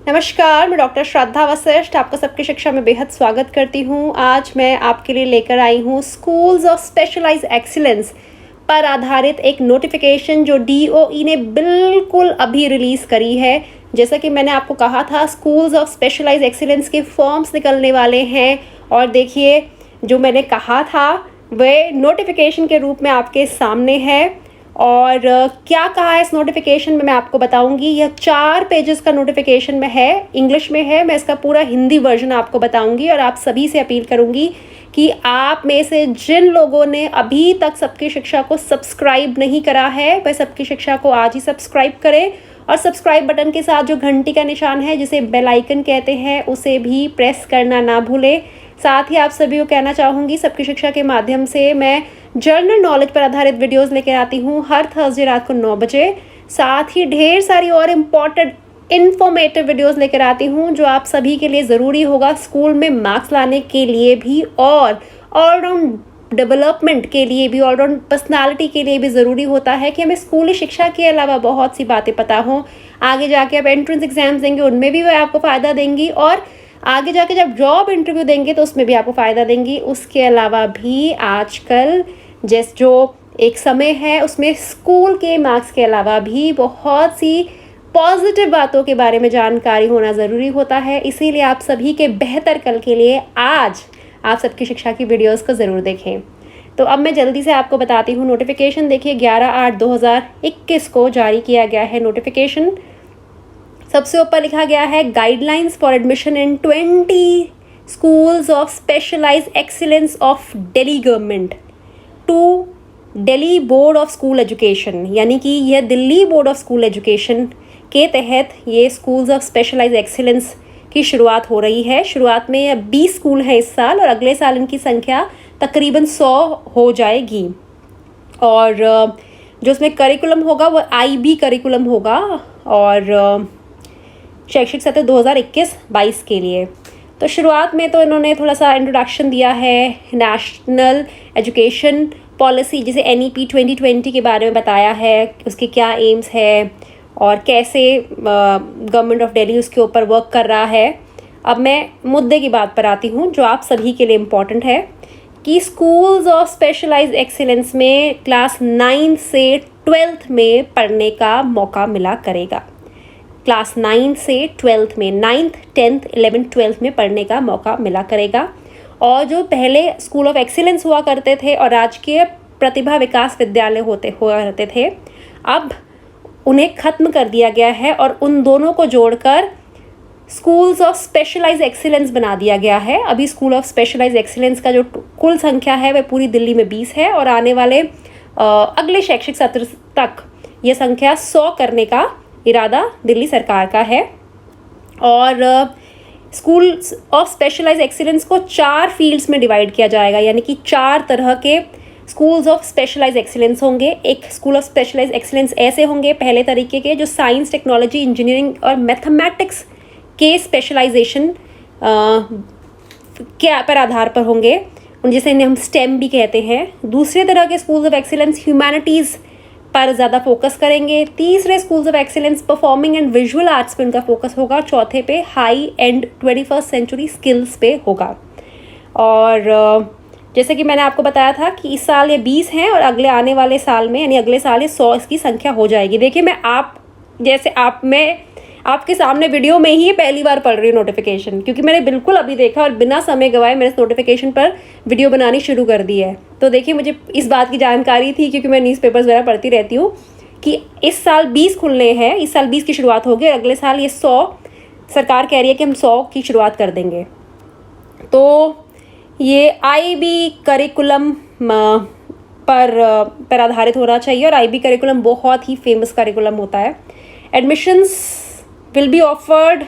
नमस्कार, मैं डॉक्टर श्रद्धा वशिष्ठ आपका सबकी शिक्षा में बेहद स्वागत करती हूँ। आज मैं आपके लिए लेकर आई हूँ स्कूल्स ऑफ स्पेशलाइज्ड एक्सीलेंस पर आधारित एक नोटिफिकेशन जो डीओई ने बिल्कुल अभी रिलीज़ करी है। जैसा कि मैंने आपको कहा था, स्कूल्स ऑफ स्पेशलाइज्ड एक्सीलेंस के फॉर्म्स निकलने वाले हैं और देखिए, जो मैंने कहा था वह नोटिफिकेशन के रूप में आपके सामने है। और क्या कहा है इस नोटिफिकेशन में मैं आपको बताऊंगी। यह 4 पेजेस का नोटिफिकेशन में है, इंग्लिश में है। मैं इसका पूरा हिंदी वर्जन आपको बताऊंगी और आप सभी से अपील करूंगी कि आप में से जिन लोगों ने अभी तक सबकी शिक्षा को सब्सक्राइब नहीं करा है, वह सबकी शिक्षा को आज ही सब्सक्राइब करें और सब्सक्राइब बटन के साथ जो घंटी का निशान है, जिसे बेल आइकन कहते हैं, उसे भी प्रेस करना ना भूलें। साथ ही आप सभी को कहना चाहूँगी, सबकी शिक्षा के माध्यम से मैं जनरल नॉलेज पर आधारित वीडियोस लेकर आती हूँ हर थर्सडे रात को 9 बजे। साथ ही ढेर सारी और इम्पॉर्टेंट इन्फॉर्मेटिव वीडियोस लेकर आती हूँ जो आप सभी के लिए ज़रूरी होगा स्कूल में मार्क्स लाने के लिए भी और ऑलराउंड डेवलपमेंट के लिए भी, ऑलराउंड पर्सनालिटी के लिए भी ज़रूरी होता है कि हमें स्कूली शिक्षा के अलावा बहुत सी बातें पता हों। आगे जाके आप एंट्रेंस एग्जाम्स देंगे, उनमें भी वह आपको फ़ायदा देंगी और आगे जाके जब जॉब इंटरव्यू देंगे तो उसमें भी आपको फ़ायदा देंगी। उसके अलावा भी आजकल जो एक समय है, उसमें स्कूल के मार्क्स के अलावा भी बहुत सी पॉजिटिव बातों के बारे में जानकारी होना ज़रूरी होता है। इसीलिए आप सभी के बेहतर कल के लिए आज आप सबकी शिक्षा की वीडियोस को ज़रूर देखें। तो अब मैं जल्दी से आपको बताती हूँ। नोटिफिकेशन देखिए, 11/8/2021 को जारी किया गया है नोटिफिकेशन। सबसे ऊपर लिखा गया है guidelines for admission in 20 schools of specialised excellence of Delhi government to Delhi board of school education. यानी कि यह Delhi board of school education के तहत ये स्कूल्स ऑफ स्पेशलाइज्ड एक्सीलेंस की शुरुआत हो रही है। शुरुआत में 20 स्कूल हैं इस साल और अगले साल इनकी संख्या तकरीबन 100 हो जाएगी। और जो इसमें करिकुलम होगा वो IB करिकुलम होगा और शैक्षिक सत्र 2021-22 के लिए। तो शुरुआत में तो इन्होंने थोड़ा सा इंट्रोडक्शन दिया है नेशनल एजुकेशन पॉलिसी, जिसे NEP 2020 के बारे में बताया है, उसके क्या एम्स है और कैसे गवर्नमेंट ऑफ दिल्ली उसके ऊपर वर्क कर रहा है। अब मैं मुद्दे की बात पर आती हूँ जो आप सभी के लिए इम्पॉर्टेंट है कि स्कूल्स ऑफ स्पेशलाइज्ड एक्सीलेंस में क्लास 9 से 12th में पढ़ने का मौका मिला करेगा। क्लास 9 से 12th में 9th, 10th, 11th, 12th में पढ़ने का मौका मिला करेगा। और जो पहले स्कूल ऑफ एक्सीलेंस हुआ करते थे और राजकीय प्रतिभा विकास विद्यालय हुआ करते थे, अब उन्हें ख़त्म कर दिया गया है और उन दोनों को जोड़कर स्कूल्स ऑफ स्पेशलाइज्ड एक्सीलेंस बना दिया गया है। अभी स्कूल ऑफ स्पेशलाइज्ड एक्सीलेंस का जो कुल संख्या है वह पूरी दिल्ली में 20 है और आने वाले अगले शैक्षिक सत्र तक ये संख्या 100 करने का इरादा दिल्ली सरकार का है। और स्कूल्स ऑफ स्पेशलाइज्ड एक्सीलेंस को 4 फील्ड्स में डिवाइड किया जाएगा, यानी कि 4 तरह के स्कूल्स ऑफ स्पेशलाइज्ड एक्सीलेंस होंगे। एक स्कूल ऑफ स्पेशलाइज्ड एक्सीलेंस ऐसे होंगे पहले तरीके के जो साइंस, टेक्नोलॉजी, इंजीनियरिंग और मैथमेटिक्स के स्पेशलाइजेशन के पर आधार पर होंगे, जिसे इन्हें हम स्टेम भी कहते हैं। दूसरे तरह के स्कूल्स ऑफ एक्सीलेंस ह्यूमैनिटीज़ पर ज़्यादा फोकस करेंगे। तीसरे schools of excellence performing and visual arts पे उनका फोकस होगा। चौथे पे high end 21st century skills पे होगा। और जैसे कि मैंने आपको बताया था कि इस साल ये 20 हैं और अगले आने वाले साल में, यानी अगले साल ये 100 इसकी संख्या हो जाएगी। देखिए, मैं आपके सामने वीडियो में ही पहली बार पढ़ रही हूँ नोटिफिकेशन, क्योंकि मैंने बिल्कुल अभी देखा और बिना समय गवाए मैंने इस नोटिफिकेशन पर वीडियो बनानी शुरू कर दी है। तो देखिए, मुझे इस बात की जानकारी थी क्योंकि मैं न्यूज़पेपर्स वगैरह पढ़ती रहती हूँ कि इस साल 20 खुलने हैं, इस साल 20 की शुरुआत होगी और अगले साल ये 100 सरकार कह रही है कि हम 100 की शुरुआत कर देंगे। तो ये IB करिकुलम पर आधारित होना चाहिए और IB करिकुलम बहुत ही फेमस करिकुलम होता है। एडमिशन्स विल बी ऑफर्ड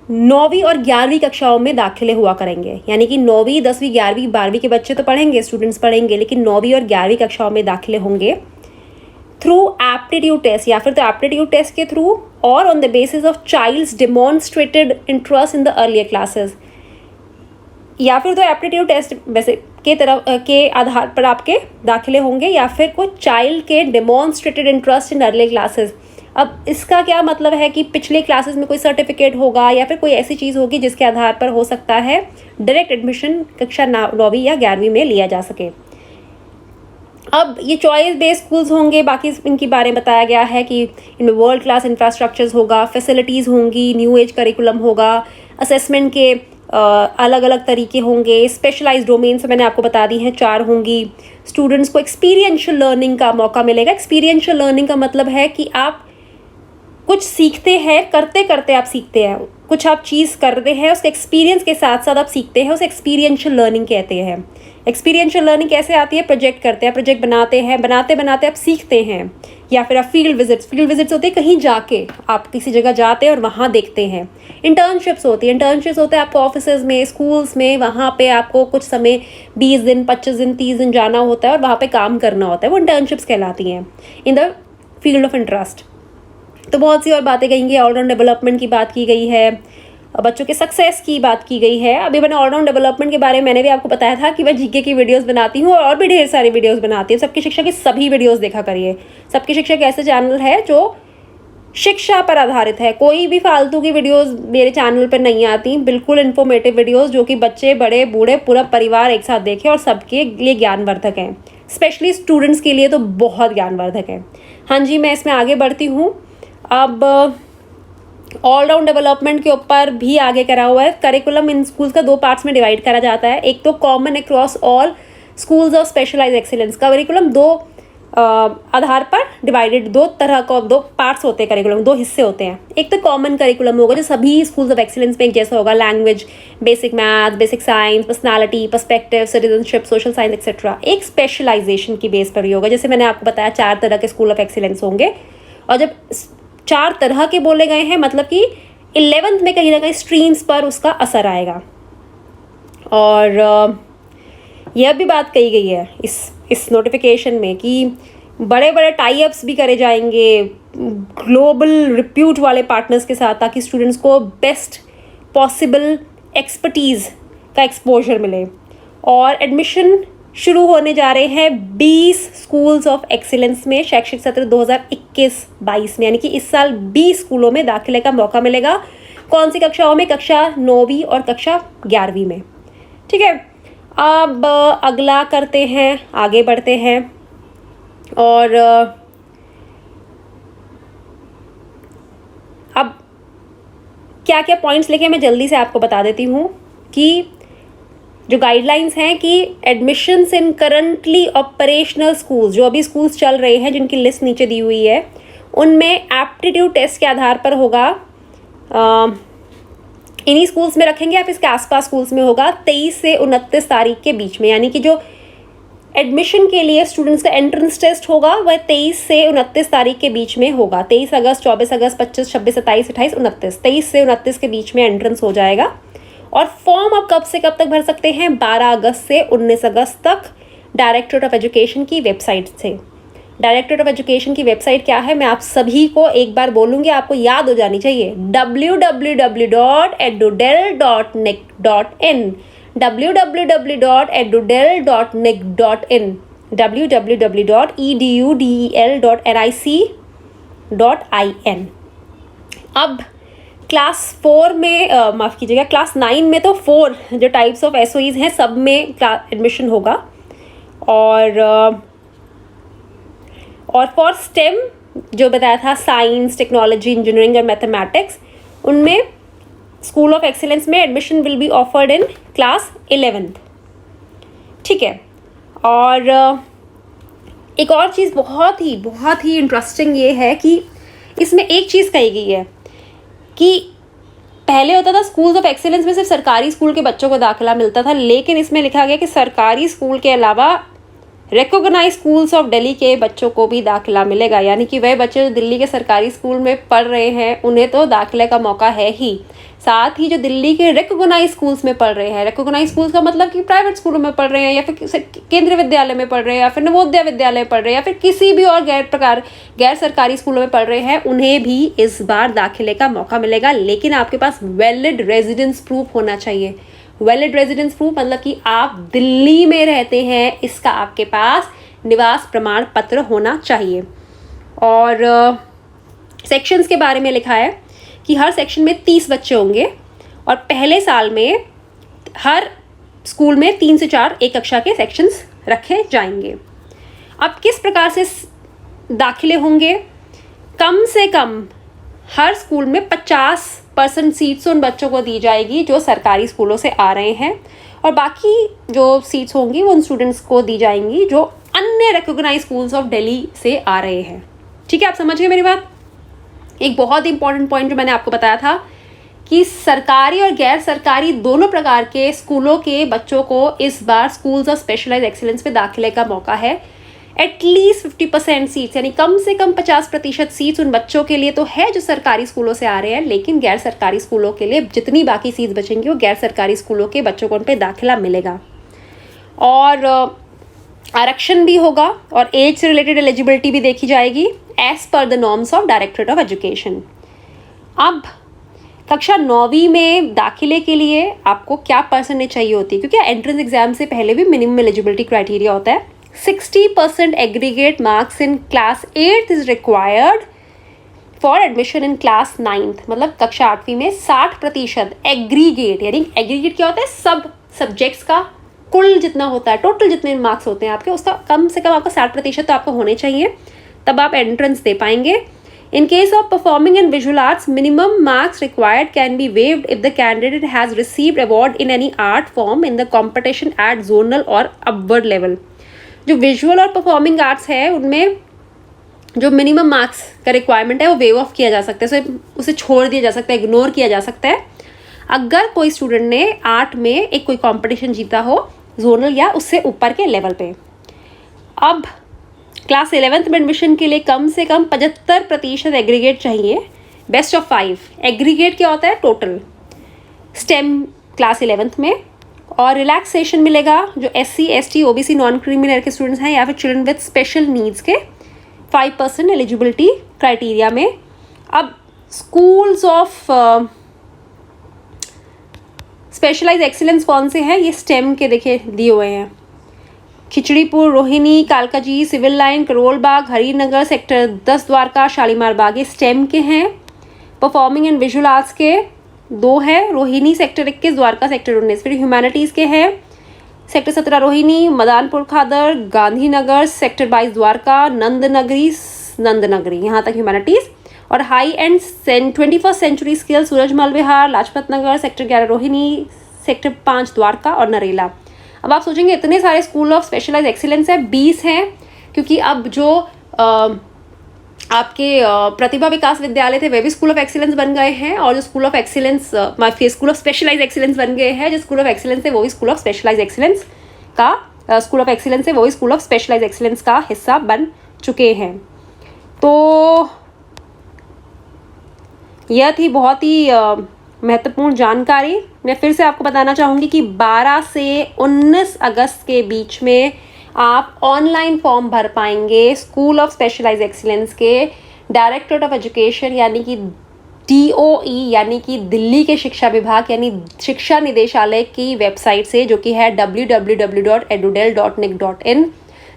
9वीं और 11वीं कक्षाओं में दाखिले हुआ करेंगे, यानी कि 9वीं, 10वीं, 11वीं, 12वीं के बच्चे तो पढ़ेंगे, स्टूडेंट्स पढ़ेंगे, लेकिन 9वीं और 11वीं कक्षाओं में दाखिले होंगे थ्रू एप्टीट्यूड टेस्ट, या फिर तो एप्टीट्यूड टेस्ट के थ्रू और on the basis of child's demonstrated interest in the earlier classes, या फिर तो एप्टीट्यूड टेस्ट वैसे के आधार पर आपके दाखिले होंगे, या फिर कोई चाइल्ड के demonstrated interest in early classes. अब इसका क्या मतलब है कि पिछले क्लासेस में कोई सर्टिफिकेट होगा या फिर कोई ऐसी चीज़ होगी जिसके आधार पर हो सकता है डायरेक्ट एडमिशन कक्षा 9वीं या 11वीं में लिया जा सके। अब ये चॉइस बेस्ड स्कूल्स होंगे, बाकी इनके बारे में बताया गया है कि इनमें वर्ल्ड क्लास इंफ्रास्ट्रक्चर्स होगा, फैसिलिटीज़ होंगी, न्यू एज करिकुलम होगा, असेसमेंट के अलग अलग तरीके होंगे, स्पेशलाइज्ड डोमेन्स मैंने आपको बता दी हैं 4 होंगी। स्टूडेंट्स को एक्सपीरियंशियल लर्निंग का मौका मिलेगा। एक्सपीरियंशियल लर्निंग का मतलब है कि आप कुछ सीखते हैं, करते करते आप सीखते हैं, कुछ आप चीज़ करते हैं, उसके एक्सपीरियंस के साथ साथ आप सीखते हैं, उसे एक्सपीरियंशियल लर्निंग कहते हैं। एक्सपीरियंशियल लर्निंग कैसे आती है? प्रोजेक्ट करते हैं, प्रोजेक्ट बनाते हैं, बनाते बनाते आप सीखते हैं, या फिर आप फील्ड विजिट्स होते हैं, कहीं जाके आप किसी जगह जाते हैं और वहाँ देखते हैं। इंटर्नशिप्स होती है, इंटर्नशिप्स होते हैं आपको ऑफिसेज में, स्कूल्स में, वहाँ पे आपको कुछ समय 20 दिन 25 दिन 30 दिन जाना होता है और वहाँ पे काम करना होता है, वो इंटर्नशिप्स कहलाती हैं in the field of interest. तो बहुत सी और बातें कही गई, ऑलराउंड डेवलपमेंट की बात की गई है, बच्चों के सक्सेस की बात की गई है। अभी मैंने ऑलराउंड डेवलपमेंट के बारे में मैंने भी आपको बताया था कि मैं जीके की वीडियोस बनाती हूँ और भी ढेर सारी वीडियोस बनाती हूँ। सबकी शिक्षा की सभी वीडियोस देखा करिए। सबकी शिक्षा एक ऐसे चैनल है जो शिक्षा पर आधारित है, कोई भी फालतू की वीडियोस मेरे चैनल पर नहीं आती, बिल्कुल इन्फॉर्मेटिव वीडियोस जो कि बच्चे बड़े बूढ़े पूरा परिवार एक साथ देखे और सबके लिए ज्ञानवर्धक हैं, स्पेशली स्टूडेंट्स के लिए तो बहुत ज्ञानवर्धक है। हाँ जी, मैं इसमें आगे बढ़ती हूँ। अब ऑलराउंड डेवलपमेंट के ऊपर भी आगे करा हुआ है। करिकुलम इन स्कूल्स का 2 पार्ट्स में डिवाइड करा जाता है। एक तो common across all schools of specialise excellence का करिकुलम 2 आधार पर डिवाइडेड, 2 तरह का 2 पार्ट्स होते हैं करिकुलम, 2 हिस्से होते हैं। एक तो कॉमन करिकुलम होगा जो सभी स्कूल्स ऑफ एक्सीलेंस में एक जैसा होगा, language, basic math, basic science, personality, perspective, citizenship, social science etcetera. एक स्पेशलाइजेशन की बेस पर भी होगा, जैसे मैंने आपको बताया 4 तरह के स्कूल ऑफ एक्सीलेंस होंगे, और जब 4 तरह के बोले गए हैं मतलब कि 11th में कहीं ना कहीं स्ट्रीम्स पर उसका असर आएगा। और यह भी बात कही गई है इस नोटिफिकेशन में कि बड़े बड़े टाई अप्स भी करे जाएंगे ग्लोबल रिप्यूट वाले पार्टनर्स के साथ, ताकि स्टूडेंट्स को बेस्ट पॉसिबल एक्सपर्टीज़ का एक्सपोजर मिले। और एडमिशन शुरू होने जा रहे हैं 20 स्कूल्स ऑफ एक्सीलेंस में शैक्षिक सत्र 2021-22 में, यानी कि इस साल 20 स्कूलों में दाखिले का मौका मिलेगा। कौन सी कक्षाओं में? कक्षा 9वीं और कक्षा 11वीं में। ठीक है, अब अगला करते हैं, आगे बढ़ते हैं। और अब क्या क्या पॉइंट्स लेके मैं जल्दी से आपको बता देती हूँ कि जो गाइडलाइंस हैं कि एडमिशन्स इन करंटली ऑपरेशनल स्कूल्स, जो अभी स्कूल्स चल रहे हैं जिनकी लिस्ट नीचे दी हुई है, उनमें एप्टीट्यूड टेस्ट के आधार पर होगा। इन्हीं स्कूल्स में रखेंगे, आप इसके आसपास स्कूल्स में होगा 23 से 29 तारीख के बीच में, यानी कि जो एडमिशन के लिए स्टूडेंट्स का एंट्रेंस टेस्ट होगा वह 23 से 29 तारीख के बीच में होगा। 23 अगस्त, 24 अगस्त, 25, 26, 27, 28, 29, 23 से 29 के बीच में एंट्रेंस हो जाएगा। और फॉर्म आप कब से कब तक भर सकते हैं? 12 अगस्त से 19 अगस्त तक डायरेक्टरेट ऑफ एजुकेशन की वेबसाइट से। डायरेक्टरेट ऑफ एजुकेशन की वेबसाइट क्या है, मैं आप सभी को एक बार बोलूँगी, आपको याद हो जानी चाहिए, www.edudel.nic.in, www.edudel.nic.in, www.edudel.nic.in। अब क्लास 4 में माफ़ कीजिएगा, क्लास 9 में तो 4 जो टाइप्स ऑफ एसओईज हैं सब में एडमिशन होगा। और फॉर स्टेम जो बताया था, साइंस, टेक्नोलॉजी, इंजीनियरिंग और मैथमेटिक्स, उनमें स्कूल ऑफ एक्सीलेंस में admission will be offered in class 11th। ठीक है, और एक और चीज़ बहुत ही इंटरेस्टिंग ये है कि इसमें एक चीज़ कही गई है कि पहले होता था स्कूल्स ऑफ एक्सीलेंस में सिर्फ सरकारी स्कूल के बच्चों को दाखिला मिलता था, लेकिन इसमें लिखा गया कि सरकारी स्कूल के अलावा रिकॉग्नाइज स्कूल्स ऑफ दिल्ली के बच्चों को भी दाखिला मिलेगा। यानी कि वह बच्चे जो दिल्ली के सरकारी स्कूल में पढ़ रहे हैं उन्हें तो दाखिले का मौका है ही, साथ ही जो दिल्ली के रिकॉग्नाइज स्कूल्स में पढ़ रहे हैं, रिकॉग्नाइज स्कूल्स का मतलब कि प्राइवेट स्कूलों में पढ़ रहे हैं, या फिर केंद्रीय विद्यालय में पढ़ रहे हैं, या फिर नवोदय विद्यालय पढ़ रहे हैं, या फिर किसी भी और गैर सरकारी स्कूलों में पढ़ रहे हैं, उन्हें भी इस बार दाखिले का मौका मिलेगा। लेकिन आपके पास वैलिड रेजिडेंस प्रूफ होना चाहिए। वैलिड रेजिडेंस प्रूफ मतलब कि आप दिल्ली में रहते हैं, इसका आपके पास निवास प्रमाण पत्र होना चाहिए। और सेक्शंस के बारे में लिखा है कि हर सेक्शन में 30 बच्चे होंगे और पहले साल में हर स्कूल में 3 से 4 एक कक्षा के सेक्शंस रखे जाएंगे। अब किस प्रकार से दाखिले होंगे? कम से कम हर स्कूल में 50% सीट्स उन बच्चों को दी जाएगी जो सरकारी स्कूलों से आ रहे हैं, और बाकी जो सीट्स होंगी वो उन स्टूडेंट्स को दी जाएंगी जो अन्य रिकॉग्नाइज स्कूल्स ऑफ दिल्ली से आ रहे हैं। ठीक है, आप समझ गए मेरी बात। एक बहुत इंपॉर्टेंट पॉइंट जो मैंने आपको बताया था कि सरकारी और गैर सरकारी दोनों प्रकार के स्कूलों के बच्चों को इस बार स्कूल्स ऑफ स्पेशलाइज एक्सीलेंस में दाखिले का मौका है। एटलीस्ट 50% सीट्स, यानी कम से कम 50% सीट्स उन बच्चों के लिए तो है जो सरकारी स्कूलों से आ रहे हैं, लेकिन गैर सरकारी स्कूलों के लिए जितनी बाकी सीट्स बचेंगी वो गैर सरकारी स्कूलों के बच्चों को उन पर दाखिला मिलेगा। और आरक्षण भी होगा और एज से रिलेटेड एलिजिबिलिटी भी देखी जाएगी as per the norms of directorate of education. अब कक्षा 9वीं में दाखिले के लिए आपको क्या परसेंटेज चाहिए होती है, क्योंकि एंट्रेंस एग्जाम से पहले भी मिनिमम एलिजिबिलिटी क्राइटेरिया होता है। 60% aggregate marks in class 8th is required for admission in class 9th। मतलब कक्षा 8वीं में 60% एग्रीगेट, यानी एग्रीगेट क्या होता है? सब सब्जेक्ट्स का कुल जितना होता है, टोटल जितने मार्क्स होते हैं आपके, उसका कम से कम आपका 60% तो आपको होने चाहिए, तब आप एंट्रेंस दे पाएंगे। In case of performing in visual arts, minimum marks required can be waived if the candidate has received award in any art form in the competition at zonal or upward level। जो visual और performing arts है उनमें जो minimum marks का requirement है वो wave of किया जा सकता है, उसे छोड़ दिया जा सकता है, इग्नोर किया जा सकता है अगर कोई स्टूडेंट ने आर्ट में एक कोई कंपटीशन जीता हो जोनल या उससे ऊपर के लेवल पे। अब क्लास 11th में एडमिशन के लिए कम से कम 75% एग्रीगेट चाहिए, बेस्ट ऑफ 5। एग्रीगेट क्या होता है? टोटल स्टेम क्लास 11th में। और रिलैक्सेशन मिलेगा जो SC ST OBC non creamy के स्टूडेंट्स हैं या फिर चिल्ड्रन विद स्पेशल नीड्स के 5% एलिजिबिलिटी क्राइटेरिया में। अब स्कूल्स ऑफ स्पेशलाइज एक्सीलेंस कौन से हैं? ये स्टेम के देखिए दिए हुए हैं। Khichripur, Rohini, Kalkaji, civil line, Karol Bagh, Harinagar, sector 10 Dwarka, Shalimar बाग, ये स्टेम के हैं। परफॉर्मिंग एंड विजुअल आर्ट्स के 2 है, रोहिणी सेक्टर 21, द्वारका सेक्टर 19। फिर ह्यूमैनिटीज़ के हैं सेक्टर 17 रोहिणी, मदानपुर खादर, गांधीनगर, सेक्टर 22 द्वारका, नंदनगरी, यहाँ तक ह्यूमैनिटीज़। और high end 21st century skill Surajmal Vihar, Lajpat Nagar, sector 11 Rohini, sector 5 Dwarka और नरेला। अब आप सोचेंगे इतने सारे स्कूल ऑफ स्पेशलाइज एक्सीलेंस है, 20 हैं, क्योंकि अब जो आपके प्रतिभा विकास विद्यालय थे वे भी स्कूल ऑफ एक्सीलेंस बन गए हैं, और जो school of excellence school of specialise excellence बन गए हैं, जो स्कूल ऑफ एक्सीलेंस है वो भी स्कूल ऑफ स्पेशलाइज एक्सीलेंस का स्कूल ऑफ एक्सीलेंस है वो भी स्कूल ऑफ स्पेशलाइज एक्सीलेंस का हिस्सा बन चुके हैं। तो यह थी बहुत ही महत्वपूर्ण जानकारी। मैं फिर से आपको बताना चाहूँगी कि 12 से 19 अगस्त के बीच में आप ऑनलाइन फॉर्म भर पाएंगे स्कूल ऑफ स्पेशलाइज एक्सीलेंस के डायरेक्टरेट ऑफ एजुकेशन यानी कि DOE यानी कि दिल्ली के शिक्षा विभाग यानी शिक्षा निदेशालय की वेबसाइट से, जो कि है www.edudel.nic.in।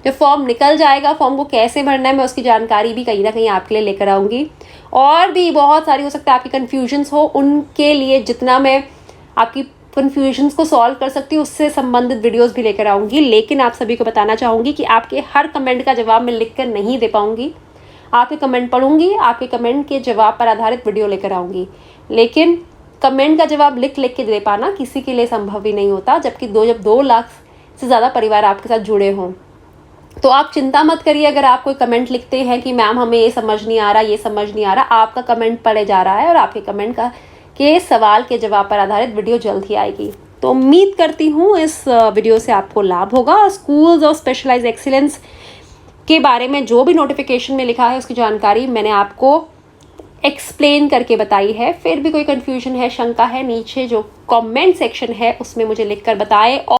जो फॉर्म निकल जाएगा, फॉर्म को कैसे भरना है मैं उसकी जानकारी भी कहीं ना कहीं आपके लिए लेकर आऊँगी। और भी बहुत सारी हो सकता है आपकी कन्फ्यूजन्स हो, उनके लिए जितना मैं आपकी कन्फ्यूजन्स को सॉल्व कर सकती हूँ उससे संबंधित वीडियोस भी लेकर आऊँगी। लेकिन आप सभी को बताना चाहूँगी कि आपके हर कमेंट का जवाब मैं लिख कर नहीं दे पाऊँगी। आपके कमेंट पढ़ूँगी, आपके कमेंट के जवाब पर आधारित वीडियो लेकर आऊँगी, लेकिन कमेंट का जवाब लिख के दे पाना किसी के लिए संभव ही नहीं होता, जबकि जब 2 लाख से ज़्यादा परिवार आपके साथ जुड़े हों। तो आप चिंता मत करिए अगर आप कोई कमेंट लिखते हैं कि मैम हमें ये समझ नहीं आ रहा, ये समझ नहीं आ रहा, आपका कमेंट पढ़े जा रहा है और आपके कमेंट के सवाल के जवाब पर आधारित वीडियो जल्द ही आएगी। तो उम्मीद करती हूँ इस वीडियो से आपको लाभ होगा। और स्कूल्स ऑफ स्पेशलाइज एक्सीलेंस के बारे में जो भी नोटिफिकेशन में लिखा है उसकी जानकारी मैंने आपको एक्सप्लेन करके बताई है। फिर भी कोई कन्फ्यूजन है, शंका है, नीचे जो कमेंट सेक्शन है उसमें मुझे लिखकर बताएं।